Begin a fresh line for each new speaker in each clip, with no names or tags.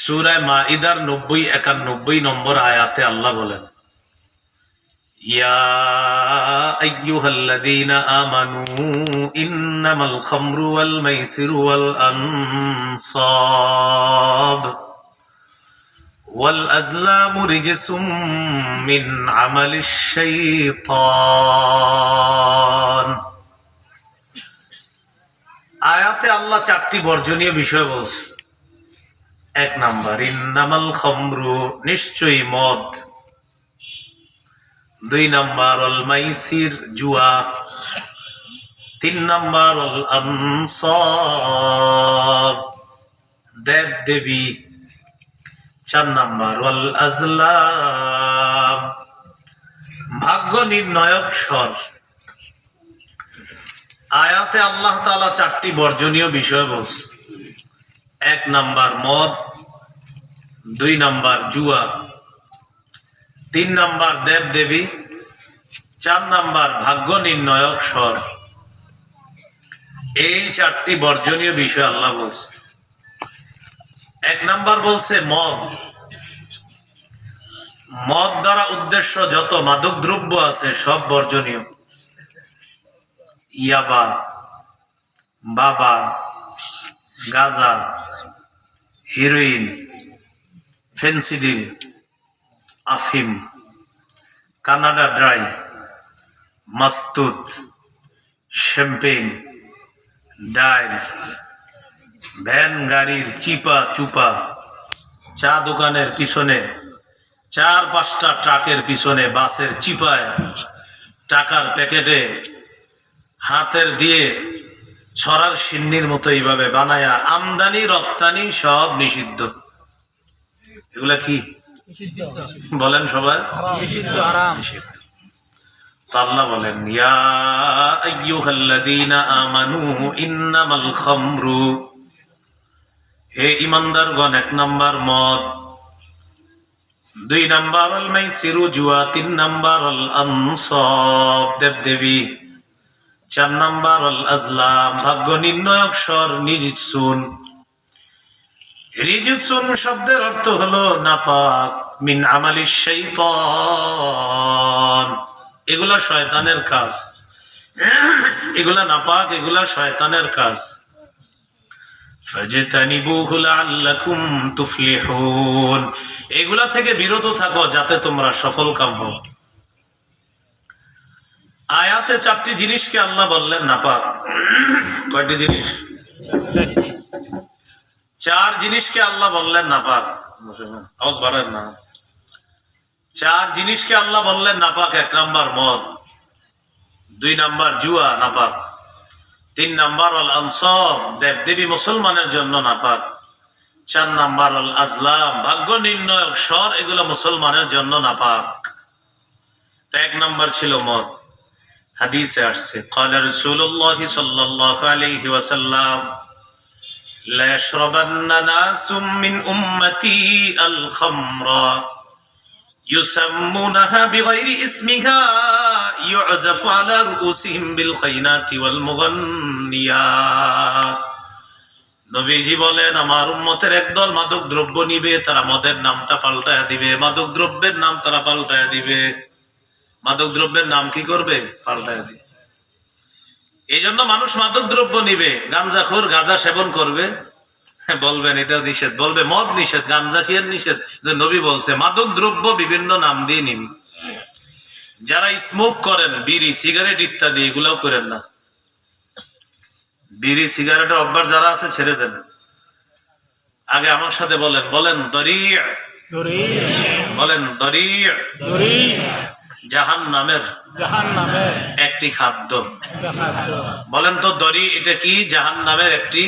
সূরা মাইদার 90-91 নম্বর আয়াতে আল্লাহ বলেন, ইয়া আইয়ুহাল্লাযীনা আমানু ইন্নামাল খামরু ওয়াল মাইসিরু ওয়াল আনসাব ওয়াল আজলামু রিজসুম মিন আমালিশ শাইতান। আয়াতে আল্লাহ চারটি বর্জনীয় বিষয় বলছে। 1 নাম্বার, ইন্নামাল খামরু, নিশ্চয়ই মদ। 2 নাম্বার, আল মাইসির, জুয়া। 3 নাম্বার, আল আনসাব, দেব দেবী। 4 নাম্বার, আল আজলাম, ভাগ্য নির্ণয়ক স্বর। আয়াতে আল্লাহ তাআলা চারটি বর্জনীয় বিষয় বলছে। 1 নাম্বার মদ, 2 নাম্বার জুয়া, 3 নাম্বার দেব দেবী, 4 নাম্বার ভাগ্য নির্ণয়ক স্বর। এই চারটি বর্জনীয় বিষয় আল্লাহ বলছে। 1 নাম্বার বলছে মদ। মদ দ্বারা উদ্দেশ্য যত মাদক দ্রব্য আছে সব বর্জনীয়। ইয়াবা, বাবা, গাঁজা, হিরোইন, ফেন্সিডিল, আফিম, কানাডা ড্রাই, মাস্তুত, শ্যাম্পেন, ডাইল, ভ্যান গাড়ির চিপা চুপা, চা দোকানের পিছনে, 4-5টা ট্রাকের পিছনে, বাসের চিপায়, টাকার প্যাকেটে হাতের দিয়ে ছড়ার সিন্নির মতো এইভাবে বানায়া আমদানি রপ্তানি সব নিষিদ্ধ। এগুলা কি বলেন সবাই? নিষিদ্ধ, হারাম। আল্লাহ বলেন, ইয়া আইয়ুহাল্লাযীনা আমানু ইন্নামাল খামরু, হে ঈমানদারগণ, 1 নাম্বার মদ, 2 নাম্বার আল মাইসিরু, জুয়া, 3 নাম্বার আল আনসাব, দেবদেবী, 4 নাম্বার আল আজলাম, ভাগ্য নির্ণয়ক স্বর, রিজসুন। রিজসুন শব্দের অর্থ হলো নাপাক, মিন আমালিশ শাইতান, এগুলা শয়তানের কাজ। এগুলা নাপাক, এগুলা শয়তানের কাজ। ফাজতানিবুহু লাআল্লাকুম তুফলিহুন, এগুলা থেকে বিরত থাকো যাতে তোমরা সফলকাম হও। আয়াতে 4টি জিনিসকে আল্লাহ বললেন নাপাক। কয়টি জিনিস? 4 জিনিসকে আল্লাহ বললেন নাপাক। আওয়াজ বাড়ান না। 4 জিনিসকে আল্লাহ বললেন নাপাক। 1 নাম্বার মদ, 2 নাম্বার জুয়া, নাপাক। 3 নাম্বার আল আনসাব, দেবদেবী মুসলমানের জন্য নাপাক। 4 নাম্বার আল আজলাম, ভাগ্য নির্ণয়ক স্বর, এগুলো মুসলমানের জন্য নাপাক। তো 1 নাম্বার ছিল মদ। হাদিসে আসছে, ক্বালা রাসূলুল্লাহ সাল্লাল্লাহু আলাইহি ওয়াসাল্লাম, লা ইয়াশরাবান্না নাসুম মিন উম্মতি আল খামরা ইউসাম্মুনাহা বিগাইরি ইসমিহা ইউযাফু আলা রুউসিহিম বিল খাইনাতি ওয়াল মুগান্নিয়াত। নবীজি বলেন, আমার উম্মতের একদল মাদক দ্রব্য নিবে, তারা মদের নামটা পাল্টায়া দিবে, মাদক দ্রব্যের নাম তারা পাল্টায়া দিবে। মাদক দ্রব্যের নাম কি করবে? পাল্টায় দিবে। এই জন্য মানুষ মাদক দ্রব্য নিবে, গাঞ্জাখোর গাঁজা সেবন করবে, বলবেন এটা নিষেধ, বলবে মদ নিষেধ, গাঞ্জা খেয়ে নিষেধ। নবী বলছে মাদক দ্রব্য বিভিন্ন নাম দিয়ে নিবি। যারা স্মোক করেন, বিড়ি সিগারেট ইত্যাদি, এগুলাও করেন না। বিড়ি সিগারেটের অভ্যাস যারা আছে ছেড়ে দেন। আগে আমার সাথে বলেন, বলেন দরি, বলেন দরি, জাহান্নামের একটি খাদ্য। বলেন তো দরি এটা কি? জাহান্নামের একটি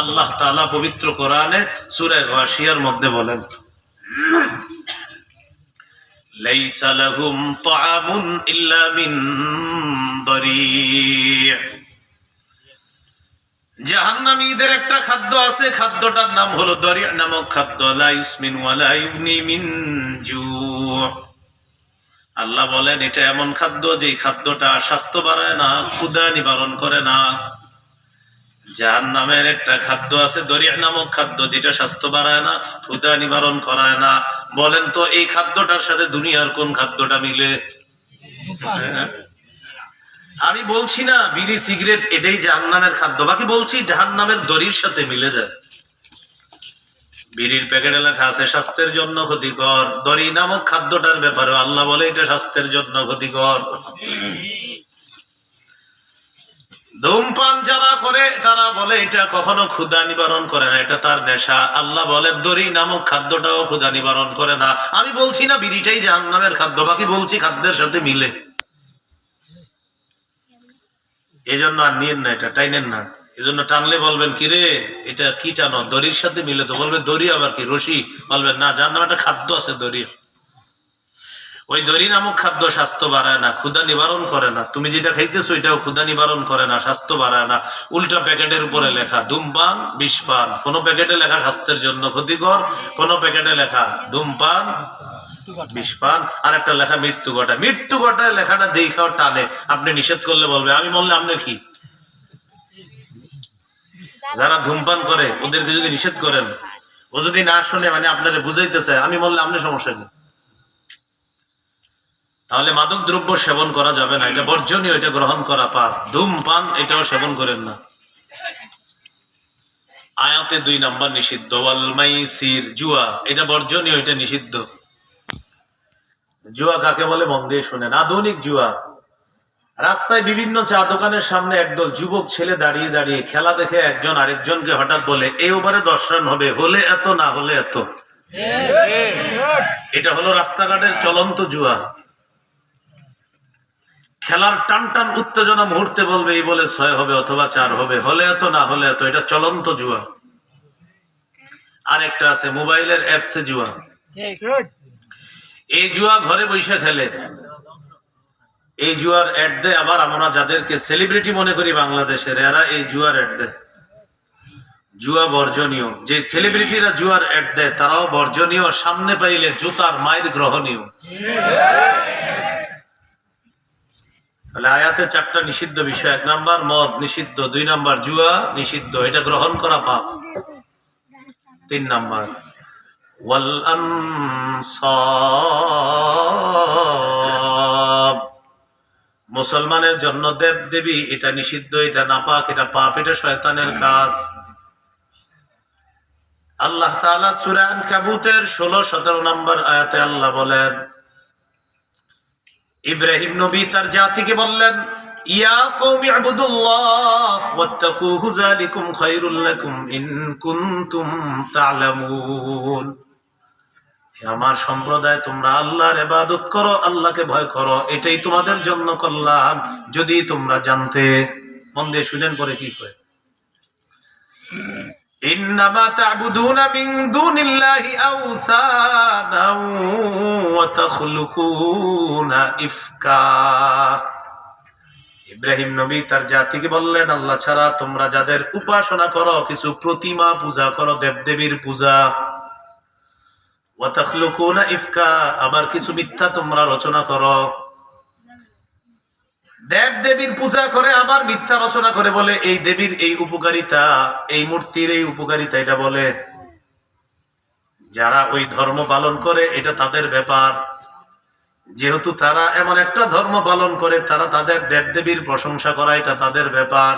আল্লাহ তাআলা পবিত্র কোরআনে সূরা গাশিয়ার মধ্যে বলেন, লাইসা লাহুম তাআমুন ইল্লা মিন দরি। জাহান্নামীদের একটা খাদ্য আছে, খাদ্যটার নাম হলো দরি নামক খাদ্য। লা ইউসমিন ওয়া লা ইউগনি মিন জু। আল্লাহ বলেন এটা এমন খাদ্য যে খাদ্যটা স্বাস্থ্য বাড়ায় না, ক্ষুধা নিবারণ করে না। জাহান্নামের একটা খাদ্য আছে দরিয়া নামক খাদ্য, যেটা স্বাস্থ্য বাড়ায় না, ক্ষুধা নিবারণ করায় না। বলেন তো এই খাদ্যটার সাথে দুনিয়ার কোন খাদ্যটা মিলে? আমি বলছি না বিড়ি সিগারেট এটাই জাহান্নামের খাদ্য, বাকি বলছি জাহান্নামের দড়ির সাথে মিলে যায়। বিড়ির প্যাকেটে লেখা আছে স্বাস্থ্যের জন্য ক্ষতিকর, দড়ি নামক খাদ্যটার ব্যাপারে আল্লাহ বলে এটা স্বাস্থ্যের জন্য ক্ষতিকর। ধূমপান যারা করে তারা বলে এটা কখনো ক্ষুধা নিবারণ করে না, এটা তার নেশা। আল্লাহ বলে দড়ি নামক খাদ্যটাও ক্ষুধা নিবারণ করে না। আমি বলছি না বিড়িটাই জাহান্নামের খাদ্য, বাকি বলছি খাদ্যের সাথে মিলে। এই জন্য আর নিয়েন না, এটা টাইনেন না। এই জন্য টানলে বলবেন কি রে এটা কি টানো, দড়ির সাথে মিলে তো। বলবে দড়ি আবার কি, রশি? বলবেন না, জাহান্নামে একটা খাদ্য আছে দড়ি। ওই দড়ি নামক খাদ্য স্বাস্থ্য বাড়ায় না, ক্ষুধা নিবারণ করে না। তুমি যেটা খাইতেছো এটাও ক্ষুধা নিবারণ করে না, স্বাস্থ্য বাড়ায় না। উল্টা প্যাকেটের উপরে লেখা ধূমপান বিষপান, কোন প্যাকেটে লেখা স্বাস্থ্যের জন্য ক্ষতিকর, কোন প্যাকেটে লেখা ধূমপান বিষপান, আর একটা লেখা মৃত্যু ঘটায়। মৃত্যু ঘটায় লেখাটা দেখাও টানে, আপনি নিষেধ করলে বলবে আমি বললে আপনি কি? যারা ধূমপান করে ওদেরকে যদি নিষেধ করেন, ও যদি না শুনে, মানে আপনারা বুঝাইতেছে, আমি বললে আপনি সমস্যা নেই। তাহলে মাদক দ্রব্য সেবন করা যাবে না, এটা বর্জনীয়, এটা গ্রহণ করা পাপ। ধূমপান এটাও সেবন করেন না। আয়াতে 2 নাম্বার নিষিদ্ধ। ওয়াল মাইসির, জুয়া, এটা বর্জনীয়, এটা নিষিদ্ধ। জুয়া কাকে বলে মন দিয়ে শুনেন। আধুনিক জুয়া। রাস্তায় বিভিন্ন চা দোকানের সামনে একদল যুবক ছেলে দাঁড়িয়ে দাঁড়িয়ে খেলা দেখে একজন আরেকজনকে হঠাৎ বলে এই ওভারে 10 রান হবে, হলে এত, না হলে এত। এটা হলো রাস্তাঘাটের চলন্ত জুয়া। খেলার টান টান উত্তেজনা মুহূর্তে বলবে এই বলে 6 হবে অথবা 4 হবে, হলে এত, না হলে এত। এটা চলন্ত জুয়া। আর একটা আছে মোবাইলের অ্যাপসে জুয়া। এই জুয়া ঘরে বসে খেলে, এই জুয়ার অ্যাড দেয়। আবার আমরা যাদেরকে সেলিব্রিটি মনে করি বাংলাদেশের, এরা এই জুয়ার অ্যাড দেয়। জুয়া বর্জনীয়। যে সেলিব্রিটিরা জুয়ার অ্যাড দেয় তারাও বর্জনীয়, সামনে পাইলে জুতার মায়ের গ্রহণীয়। তাহলে আয়াতে 4টা নিষিদ্ধ বিষয়। 1 নাম্বার মদ নিষিদ্ধ, 2 নাম্বার জুয়া নিষিদ্ধ, এটা গ্রহণ করা পাপ। 3 নাম্বার ওয়াল আনসাব, মুসলমানের জন্য দেব দেবী এটা নিষিদ্ধ, এটা নাপাক, এটা পাপ, এটা শয়তানের কাজ। আল্লাহ তাআলা সূরা আনকাবুতের 16-17 নাম্বার আয়াতে আল্লাহ বলেন, ইব্রাহিম নবী তার জাতিকে বললেন ইয়া কওমি ইবুদুল্লাহ ওয়াত্তাকুহু যালিকুম খায়রুল লাকুম ইন কুনতুম তা'লামুন। হে আমার সম্প্রদায়, তোমরা আল্লাহর ইবাদত করো, আল্লাহকে ভয় করো, এটাই তোমাদের জন্য কল্যাণ যদি তোমরা জানতে। মন দিয়ে শুনেন পরে কি কয়, ইন্নামা তা'বুদুনা মিন দুনিল্লাহি আওসানা ওয়া তাখলুকুনা ইফকা। ইব্রাহিম নবী তার জাতিকে বললেন আল্লাহ ছাড়া তোমরা যাদের উপাসনা করো, কিছু প্রতিমা পূজা করো, দেবদেবীর পূজা, ওয়া তাখলুকুনা ইফকা, আবার কিছু মিথ্যা তোমরা রচনা করো। দেব দেবীর পূজা করে আবার মিথ্যা রচনা করে, বলে এই দেবীর এই উপকারিতা, এই মূর্তির এই উপকারিতা, এটা বলে। যারা ওই ধর্ম পালন করে এটা তাদের ব্যাপার, যেহেতু তারা এমন একটা ধর্ম পালন করে, তারা তাদের দেব দেবীর প্রশংসা করা এটা তাদের ব্যাপার।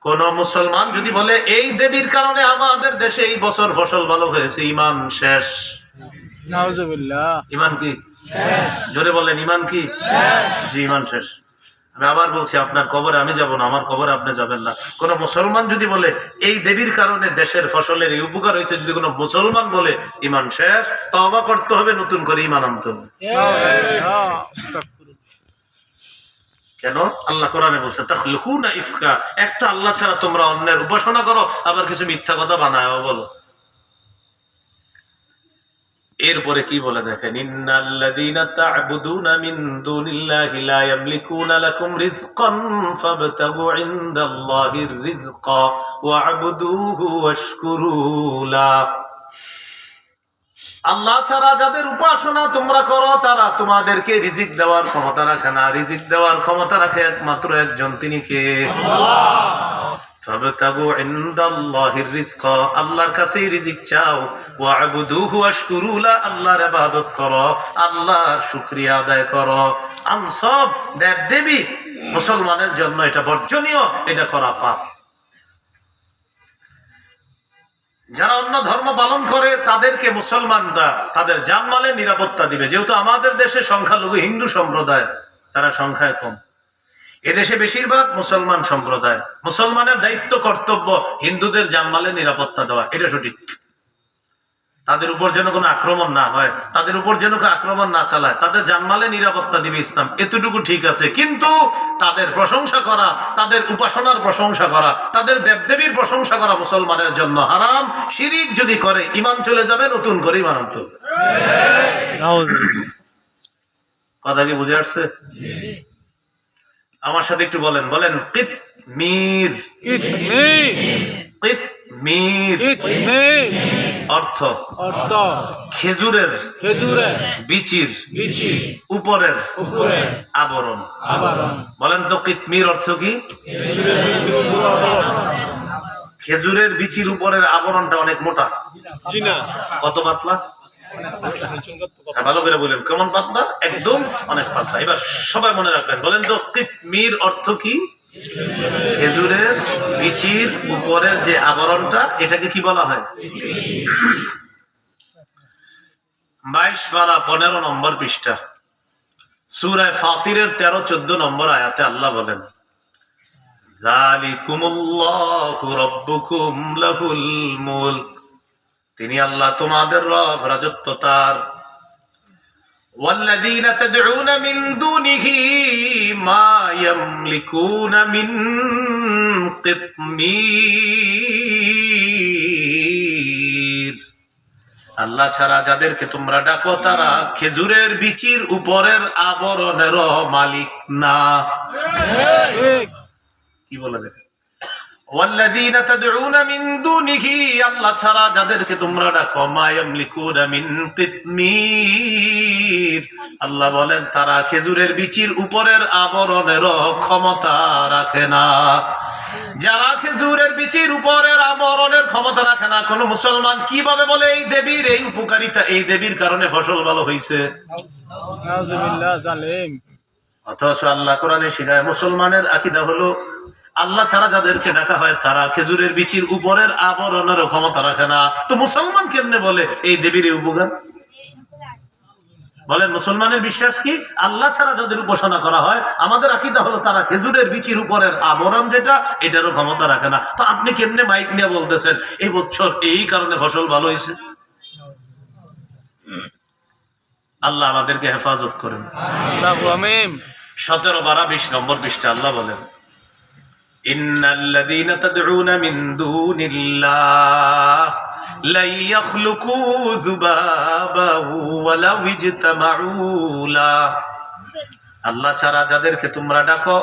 কোন মুসলমান যদি বলে এই দেবীর কারণে আমাদের দেশে এই বছর ফসল ভালো হয়েছে, ইমান শেষ। নাউজুবিল্লাহ। ইমান কি জোরে বলেন, ইমান কি? জি, ইমান শেষ। আমি আবার বলছি, আপনার কবরে আমি যাব না, আমার কবরে আপনি যাবেন না। কোন মুসলমান যদি বলে এই দেবীর কারণে দেশের ফসলের এই উপকার হয়েছে, যদি কোন মুসলমান বলে, ইমান শেষ। তওবা করতে হবে, নতুন করে ইমান আনতে হবে। কেন? আল্লাহ কোরআনে বলছে তাখলুকুনা ইফকা, একটা আল্লাহ ছাড়া তোমরা অন্যের উপাসনা করো, আবার কিছু মিথ্যা কথা বানায়ও বলো। এরপরে কি বলে দেখেন, ইন্নাল্লাযীনা তা'বুদুনা মিন দুনিল্লাহি লা ইয়ামলিকুনা লাকুম রিজকান ফাবতাগু ইনদাল্লাহির রিজকা ওয়া'বুদুহু ওয়াশকুরু লা। আল্লাহ ছাড়া যাদের উপাসনা তোমরা করো, তারা তোমাদেরকে রিজিক দেওয়ার ক্ষমতা রাখে না। রিজিক দেওয়ার ক্ষমতা রাখে একমাত্র একজন, তিনি কে? আল্লাহ। ফাবতাগু ইনদাল্লাহির রিজকা, আল্লাহর কাছেই রিজিক চাও। ওয়া'বুদুহু ওয়াশকুরু লা, আল্লাহর ইবাদত করো, আল্লাহর শুকরিয়া আদায় করো। সব দেব দেবী মুসলমানের জন্য এটা বর্জনীয়, এটা করা পাপ। যারা অন্য ধর্ম পালন করে তাদেরকে মুসলমানরা তাদের জানমালের নিরাপত্তা দিবে। যেহেতু আমাদের দেশে সংখ্যালঘু হিন্দু সম্প্রদায়, তারা সংখ্যায় কম। এদেশে বেশিরভাগ মুসলমান সম্প্রদায়। মুসলমানের দায়িত্ব কর্তব্য হিন্দুদের জানমালের নিরাপত্তা দেওয়া, এটা সঠিক। তাদের উপর যেন কোনো আক্রমণ না হয়, তাদের উপর যেন কোনো আক্রমণ না চালায়, তাদের জানমালের নিরাপত্তা দিবে ইসলাম, এতটুকু ঠিক আছে। কিন্তু তাদের প্রশংসা করা, তাদের উপাসনার প্রশংসা করা, তাদের দেবদেবীর প্রশংসা করা মুসলমানের জন্য হারাম। শিরিক যদি করে ঈমান চলে যাবে, নতুন করে ঈমান আনতে হবে। কথা কি বুঝে আসছে? আমার সাথে একটু বলেন, বলেন কিতমির। কিতমির অর্থ খেজুরের বিচির উপরের আবরণ। বলেন তো কিতমির অর্থ কি? খেজুরের বিচির উপরের আবরণটা অনেক মোটা। কত পাতলা? ভালো করে বলেন, কেমন পাতলা? একদম অনেক পাতলা। এবার সবাই মনে রাখবেন, বলেন তো কিতমির অর্থ কি? খেজুরের বিচির উপরের যে আবরণটা, এটাকে কি বলা হয়? 22 পারা 15 নম্বর পৃষ্ঠা, সূরা ফাতিরের 13-14 নম্বর আয়াতে আল্লাহ বলেন, যালিকুমুল্লাহু রাব্বুকুম লাহুল মুলক, তিনি আল্লাহ, তোমাদের রব, রাজত্ব তার। ওয়াল্লাযীনা তাদউনা মিন দুনিহি মা ইয়ামলিকুনা মিন কিতমির, আল্লাহ ছাড়া যাদেরকে তোমরা ডাকো তারা খেজুরের বিচির উপরের আবরণের মালিক না। কি বলে দেখেন, ওয়াল্লাযীনা তাদউনা মিন দুনিহি, আল্লাহ ছাড়া যাদেরকে তোমরা ডাকো, মা ইয়ামলিকুনা মিন কিতমির, আল্লাহ বলেন তারা খেজুরের বিচির উপরের আবরণের ক্ষমতা রাখে না। যারা খেজুরের বিচির উপরের আবরণের ক্ষমতা রাখে না, কোন মুসলমান কিভাবে বলে এই দেবীর এই উপকারিতা, এই দেবীর কারণে ফসল ভালো হয়েছে? অথচ আল্লাহ কোরআনে শিখায়, মুসলমানের আকীদা হলো আল্লাহ ছাড়া যাদেরকে ডাকা হয় তারা খেজুরের বিচির উপরের আবরণের ক্ষমতা রাখে না। তো মুসলমান কেমনে বলে এই দেবীর এই উপকার? বলেন, মুসলমানের বিশ্বাস কি? আল্লাহ ছাড়া যাদের উপাসনা করা হয়, আমাদের আকীদা হলো তারা খেজুরের বিচির উপরের আবরণ যেটা, এটারও ক্ষমতা রাখে না। তো আপনি কেমনে মাইক নিয়ে বলতেছেন এই বছর এই কারণে ফসল ভালো হয়েছে? আল্লাহ আমাদেরকে হেফাজত করেন। 17 পারা 20 নম্বর পৃষ্ঠা আল্লাহ বলেন, ইন্নাল্লাযীনা তাদউনা মিন দুনিল্লাহ লা ইয়াখলুকু যুবাবাহু ওয়ালাউ ইজতামাউ লাহ, আল্লাহ ছাড়া যাদেরকে তোমরা ডাকো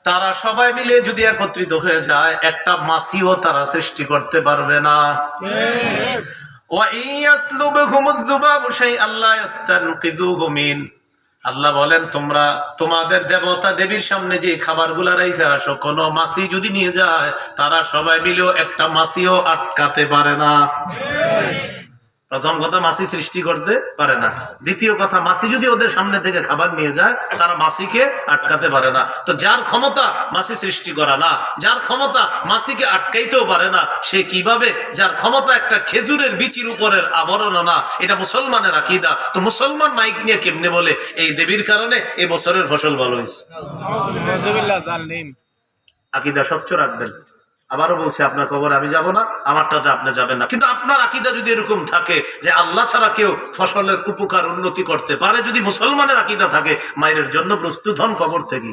তারা সবাই মিলে যদি একত্রিত হয়ে যায়, একটা মাছিও তারা সৃষ্টি করতে পারবে না। ওয়া ইয়াসলুবহুমুয যুবাবু শাইআন লা ইস্তানকিযুহু মিন, আল্লাহ বলেন তোমরা তোমাদের দেবতা দেবীর সামনে যে খাবারগুলা রেখে আসো, কোনো মাছি যদি নিয়ে যায়, তারা সবাই মিলেও একটা মাছিও আটকাতে পারে না। প্রথম কথা, মাছি সৃষ্টি করতে পারে না। দ্বিতীয় কথা, মাছি যদি ওদের সামনে থেকে খাবার নিয়ে যায়, তারা মাছিকে আটকাতে পারে না। তো যার ক্ষমতা মাছি সৃষ্টি করা না, যার ক্ষমতা মাছিকে আটকাইতেও পারে না, সে কিভাবে, যার ক্ষমতা একটা খেজুরের বিচির উপরের আবরণ না, এটা মুসলমানের আকীদা। তো মুসলমান মাইক নিয়ে কেমনে বলে এই দেবীর কারণে এই বছরের ফসল ভালো হয়েছে? আকীদা স্বচ্ছ রাখবেন। আবারও বলছি, আপনার খবর আমি যাব না, আমারটাতে আপনি যাবেন না। কিন্তু আপনার আকীদা যদি এরকম থাকে যে আল্লাহ ছাড়া কেউ ফসলের উপকার উন্নতি করতে পারে, যদি মুসলমানের আকীদা থাকে, মায়ের জন্য প্রস্তুত হন কবর থেকে।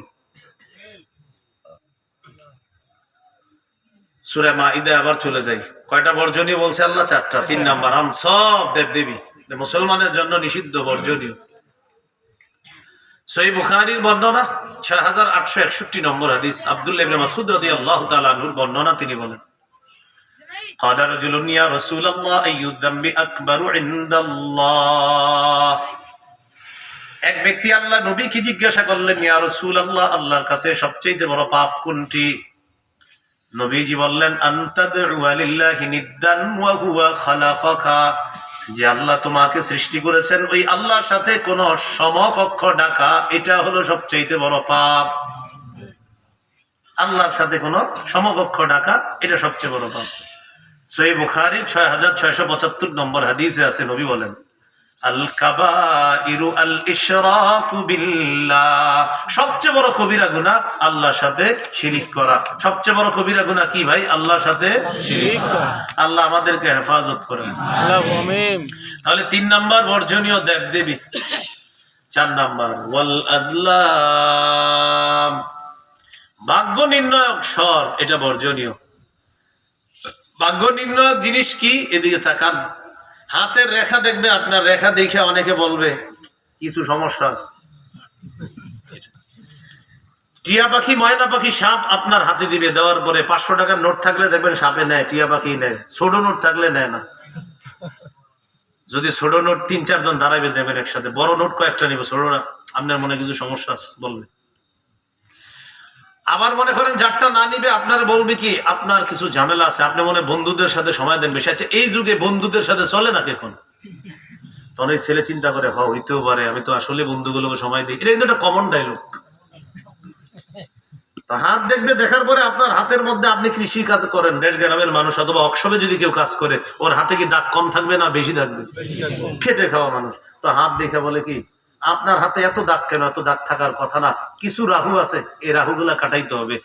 সূরা মাইদা আবার চলে যাই, কয়টা বর্জনীয় বলছে আল্লাহ? 4টা। 3 নাম্বার, সব দেবদেবী মুসলমানের জন্য নিষিদ্ধ, বর্জনীয়। সহিহ বুখারীর বর্ণনা 6861 নম্বর হাদিস, আব্দুল্লাহ ইবনে মাসউদ রাদিয়াল্লাহু তাআলা আনহুর বর্ণনা, তিনি বলেন, قال رجل يا رسول الله أي الذنب أكبر عند الله, এক ব্যক্তি আল্লাহ নবীকে জিজ্ঞাসা করলেন, ইয়া রাসূলুল্লাহ, আল্লাহর কাছে সবচেয়ে বড় পাপ কোনটি? নবীজি বললেন আনতাদউ লিল্লাহি নিদ্দান ওয়া হুয়া খালাকাকা, যে আল্লাহ তোমাকে সৃষ্টি করেছেন ওই আল্লাহর সাথে কোন সমকক্ষ ডাকা, এটা হলো সবচেয়ে বড় পাপ। আল্লাহর সাথে কোন সমকক্ষ ডাকা, এটা সবচেয়ে বড় পাপ। সহিহ বুখারীর 6675 নম্বর হাদিসে আছে, নবী বলেন আল কাবাইরু আল ইশরাকু বিল্লাহ, সবচেয়ে বড় কবিরা গুনাহ আল্লাহর সাথে শিরিক করা। সবচেয়ে বড় কবিরা গুনাহ কি ভাই? আল্লাহর সাথে শিরিক করা। আল্লাহ আমাদেরকে হেফাজত করেন, আল্লাহুম্মা আমিন। তাহলে 3 নাম্বার বর্জনীয় দেবদেবী। 4 নাম্বার ওয়াল আজলাম, ভাগ্য নির্ণায়ক স্বর, এটা বর্জনীয়। ভাগ্য নির্ণায়ক জিনিস কি? এদিকে তাকান, হাতের রেখা দেখবে, আপনার রেখা দেখে অনেকে বলবে কিছু সমস্যা আছে। টিয়া পাখি, ময়না পাখি, সাপ আপনার হাতে দিবে, দেওয়ার পরে 500 টাকার নোট থাকলে দেখবেন সাপে নেয়, টিয়া পাখি নেয়। ছোট নোট থাকলে নেয় না। যদি ছোট নোট 3-4 জন দাঁড়াইবে দেবেন একসাথে, বড় নোট কয়েকটা নিবে, ছোটরা আপনার মনে কিছু সমস্যা আছে বলবে। আবার মনে করেন যারটা না নিবে আপনার বলবে কি আপনার কিছু ঝামেলা আছে, আপনি মনে বন্ধুদের সাথে সময় দেন বেশি। আচ্ছা, এই যুগে বন্ধুদের সাথে চলে না এখন? তখন এই ছেলে চিন্তা করে হইতেও পারে আমি তো আসলে বন্ধুগুলোকে সময় দিই। এটা কিন্তু একটা কমন ডায়লগ। তো হাত দেখবে, দেখার পরে আপনার হাতের মধ্যে, আপনি কৃষি কাজ করেন, দেশ গ্রামের মানুষ অথবা অক্ষমে যদি কেউ কাজ করে, ওর হাতে কি দাগ কম থাকবে না বেশি থাকবে? খেটে খাওয়া মানুষ। তো হাত দেখে বলে কি আপনার হাতে এত দাগ কেন? এত দাগ থাকার কথা না, কিছু রাহু আছে, এই রাহুগুলা কাটাইতে হবে।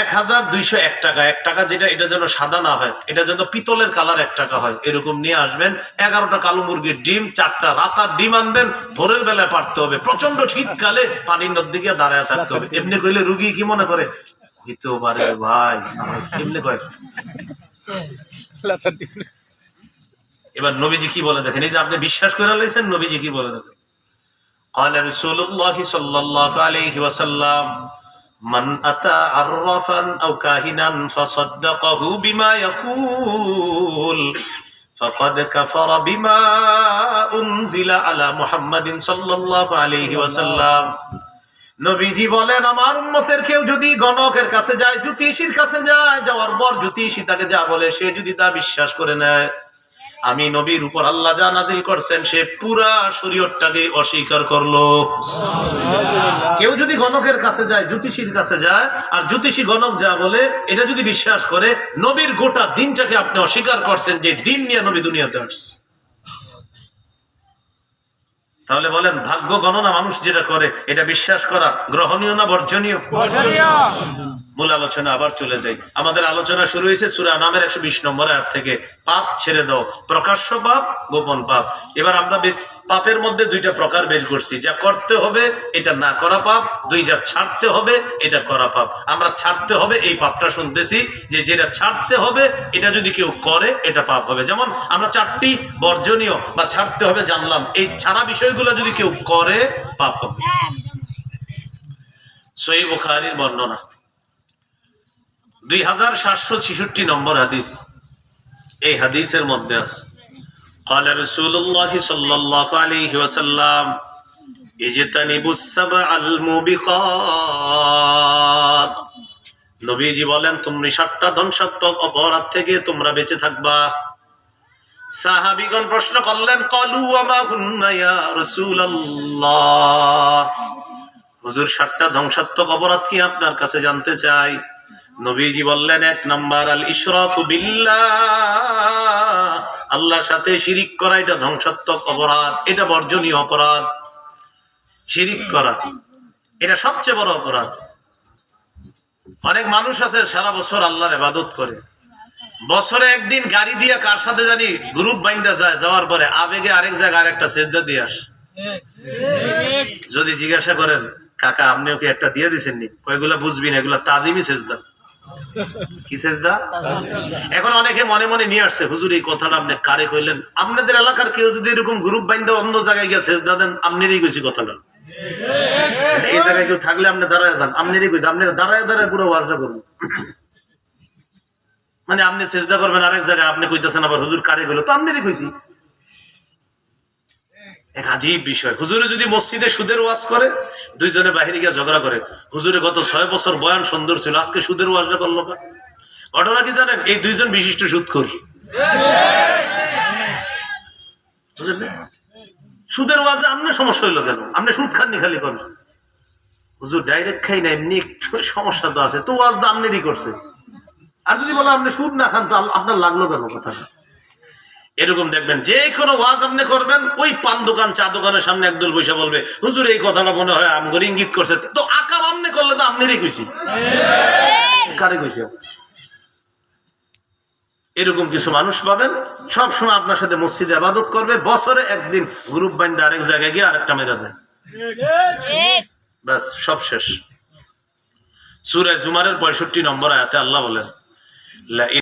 1201 টাকা, 1 টাকা যেটা, এটা যেন সাদা না হয়, এটা যেন পিতলের কালার 1 টাকা হয়, এরকম নিয়ে আসবেন। 11টা কালো মুরগির ডিম, 4টা রাতার ডিম আনবেন, ভোরের বেলায় পারতে হবে। প্রচন্ড শীতকালে পানির নদী গিয়ে দাঁড়ায় থাকতে হবে। এমনি কইলে রুগী কি মনে করে? হইতেও পারে ভাই, এমনি কয়। এবার নবীজি কি বলে দেখেন, এই যে আপনি বিশ্বাস করে লাইছেন, নবীজি কি বলে দেখেন। قال رسول الله صلى الله عليه وسلم من أتى عرافا أو كاهنا فصدقه بما يقول فقد كفر بما أنزل على محمد صلى الله عليه وسلم। নবীজি বলেন আমার উম্মতের কেউ যদি গণকের কাছে যায়, জ্যোতিষীর কাছে যায়, যাওয়ার পর জ্যোতিষী তাকে যা বলে সে যদি তা বিশ্বাস করে নেয়, আমি নবীর উপর আল্লাহ যা নাজিল করছেন সে পুরা শরীয়তটাকে অস্বীকার করলো। কেউ যদি গণকের কাছে যায়, জ্যোতিষীর কাছে যায়, আর জ্যোতিষী গণক যা বলে এটা যদি বিশ্বাস করে, নবীর গোটা দিনটাকে আপনি অস্বীকার করছেন, যে দিন নিয়ে নবী দুনিয়াতে আসছে। তাহলে বলেন ভাগ্য গণনা মানুষ যেটা করে, এটা বিশ্বাস করা গ্রহণীয় না বর্জনীয়? মূল আলোচনা আবার চলে যাই। আমাদের আলোচনা শুরু হয়েছে সূরা আনামের 120 নম্বর আয়াত থেকে, পাপ ছেড়ে দাও, প্রকাশ্য পাপ, গোপন পাপ। এবার আমরা পাপের মধ্যে 2টা প্রকার বের করছি, যা করতে হবে এটা না করা পাপ, 2 যা ছাড়তে হবে এটা করা পাপ। আমরা ছাড়তে হবে এই পাপটা শুনতেছি, যে যেটা ছাড়তে হবে এটা যদি কেউ করে এটা পাপ হবে। যেমন আমরা 4টি বর্জনীয় বা ছাড়তে হবে জানলাম, এই ছাড়া বিষয়গুলো যদি কেউ করে পাপ হবে। সহিহ বুখারীর বর্ণনা 2766 নম্বর হাদিস। এই হাদিসের মধ্যে আছে قال رسول الله صلى الله عليه وسلم اجتنبوا السبع الموبقات। নবীজি বলেন তোমরা 7টা ধ্বংসাত্মক অপরাধ থেকে তোমরা বেঁচে থাকবা। সাহাবীগণ প্রশ্ন করলেন ক্বালু ওয়া মা হুন্না ইয়া রাসূলুল্লাহ, হুজুর 7টা ধ্বংসাত্মক অপরাধ কি আপনার কাছে জানতে চাই। নবীজি বললেন 1 নাম্বার আল ইশরাকু বিল্লাহ, আল্লাহর সাথে শিরিক করা, এটা ধ্বংসাত্মক অপরাধ, এটা বর্জনীয় অপরাধ। শিরিক করা এটা সবচেয়ে বড় অপরাধ। অনেক মানুষ আছে সারা বছর আল্লাহর ইবাদত করে, বছরে একদিন গাড়ি দিয়ে কার সাথে জানি গ্রুপ বাইন্দা যায়, যাওয়ার পরে আবেগে আরেক জায়গায় আরেকটা সেজদা দিয়ে আসে। যদি জিজ্ঞাসা করেন কাকা আপনিও কি একটা দিয়ে দিচ্ছেন নি, কয়গুলা বুঝবি না, এগুলা তাজিমি সেজদা। কি সেজদা? এখন অনেকে মনে মনে নিয়ে আসছে হুজুর এই কথাটা আপনি কারে কইলেন। আপনাদের এলাকার কেউ যদি এরকম গ্রুপ বাইন্দা অন্য জায়গায় গিয়ে সেজদা দেন, আপনারই কইছি কথাটা। এই জায়গায় কেউ থাকলে আপনি দাঁড়ায় যান, আপনারই কইছি, আপনি দাঁড়ায় দাঁড়ায় পুরো ওয়াজটা করুন। মানে আপনি সেজদা করবেন আরেক জায়গায়, আপনি কইতেছেন আবার হুজুর কারে কইলো, তো আপনারই কইছি। এক আজীব বিষয়। হুজুরে যদি মসজিদে সুদের ওয়াজ করে, 2 জনে বাহিরে গিয়ে ঝগড়া করে, হুজুরে গত 6 বছর বয়ান সুন্দর ছিল, আজকে সুদের ওয়াজটা করলো না। ঘটনা কি জানেন? এই দুইজন বিশিষ্ট সুদখোর। বুঝলেন? সুদের ওয়াজে আপনি সমস্যা হইলো কেন? আপনি সুদ খাননি খালি করেন। হুজুর ডাইরেক্ট খাই না, এমনি একটু সমস্যা তো আছে, তো ওয়াজ তো আপনারই করছে। আর যদি বলে আপনি সুদ না খান তো আপনার লাগলো কেন কথাটা? এরকম দেখবেন যে কোনো ওয়াজ আপনি করবেন, ওই পান দোকান চা দোকানের সামনে একদল বসে বলবে হুজুর এই কথাটা মনে হয় আমগর ইঙ্গিত করছে, তো আকাম আমনে করলে তো আপনারই কইছি। কারে কইছে? এরকম কিছু মানুষ পাবেন সব সময় আপনার সাথে মসজিদে ইবাদত করবে, বছরে একদিন গ্রুপ বাইন্দে আরেক জায়গায় গিয়ে আরেকটা মেরা দেয়, ব্যাস সব শেষ। সূরা জুমারের 65 নম্বর আয়াতে আল্লাহ বলেন,